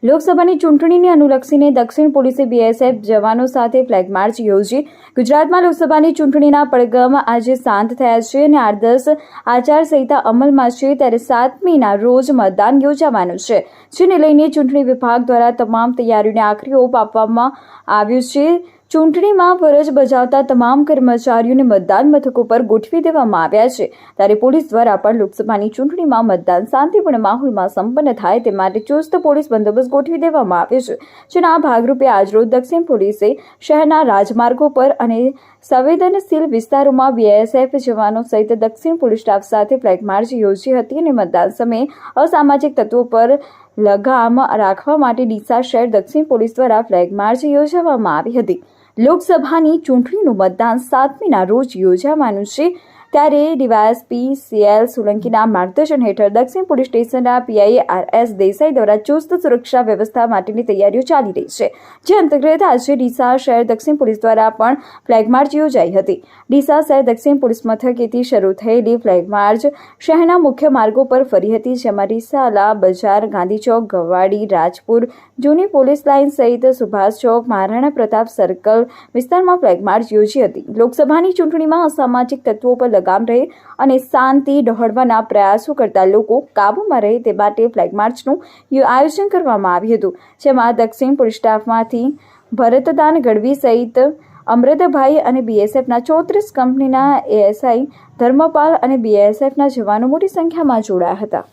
લોકસભાની ચૂંટણીને અનુલક્ષીને દક્ષિણ પોલીસે બીએસએફ જવાનો સાથે ફ્લેગ માર્ચ યોજી. ગુજરાતમાં લોકસભાની ચૂંટણીના પડઘમ આજે શાંત થયા છે અને આદર્શ આચારસંહિતા અમલમાં છે, ત્યારે 7મીના રોજ મતદાન યોજાવાનું છે, જેને લઈને ચૂંટણી વિભાગ દ્વારા તમામ તૈયારીઓને આખરી ઓપ આપવામાં આવ્યું છે. ચૂંટણીમાં ફરજ બજાવતા તમામ કર્મચારીઓને મતદાન મથકો પર ગોઠવી દેવામાં આવ્યા છે, ત્યારે પોલીસ દ્વારા પણ લોકસભાની ચૂંટણીમાં મતદાન શાંતિપૂર્ણ માહોલમાં સંપન્ન થાય તે માટે ચુસ્ત પોલીસ બંદોબસ્ત ગોઠવી દેવામાં આવ્યો છે. જેના ભાગરૂપે આજરોજ દક્ષિણ પોલીસે શહેરના રાજમાર્ગો પર અને સંવેદનશીલ વિસ્તારોમાં બીએસએફ જવાનો સહિત દક્ષિણ પોલીસ સ્ટાફ સાથે ફ્લેગ માર્ચ યોજી હતી અને મતદાન સમયે અસામાજિક તત્વો પર લગામ રાખવા માટે ડીસા શહેર દક્ષિણ પોલીસ દ્વારા ફ્લેગ માર્ચ યોજવામાં આવી હતી. લોકસભાની ચૂંટણીનું મતદાન 7મીના રોજ યોજાવાનું છે, ત્યારે ડીવાયએસપી CL સોલંકીના માર્ગદર્શન હેઠળ દક્ષિણ પોલીસ સ્ટેશનના PI RS દેસાઈ દ્વારા ચુસ્ત સુરક્ષા વ્યવસ્થા માટેની તૈયારીઓ ચાલી રહી છે, જે અંતર્ગત આજે ડીસા શહેર દક્ષિણ પોલીસ દ્વારા પણ ફ્લેગ માર્ચ યોજાઈ હતી. ડીસા શહેર દક્ષિણ પોલીસ મથકેથી શરૂ થયેલી ફ્લેગ માર્ચ શહેરના મુખ્ય માર્ગો પર ફરી હતી, જેમાં ડીસાલા બજાર, ગાંધી ચોક, ગવાડી, રાજપુર, જૂની પોલીસ લાઇન સહિત સુભાષ ચોક, મહારાણા પ્રતાપ સર્કલ વિસ્તારમાં ફ્લેગ માર્ચ યોજી હતી. લોકસભાની ચૂંટણીમાં અસામાજિક તત્વો પર લગામ રહે અને શાંતિ ડહોળવાના પ્રયાસો કરતા લોકો કાબૂમાં રહે તે માટે ફ્લેગ માર્ચનું આયોજન કરવામાં આવ્યું હતું, જેમાં દક્ષિણ પોલીસ સ્ટાફમાંથી ભરતદાન ગઢવી સહિત અમૃતભાઈ અને બીએસએફના 34 કંપનીના ASI ધર્મપાલ અને બીએસએફના જવાનો મોટી સંખ્યામાં જોડાયા હતા.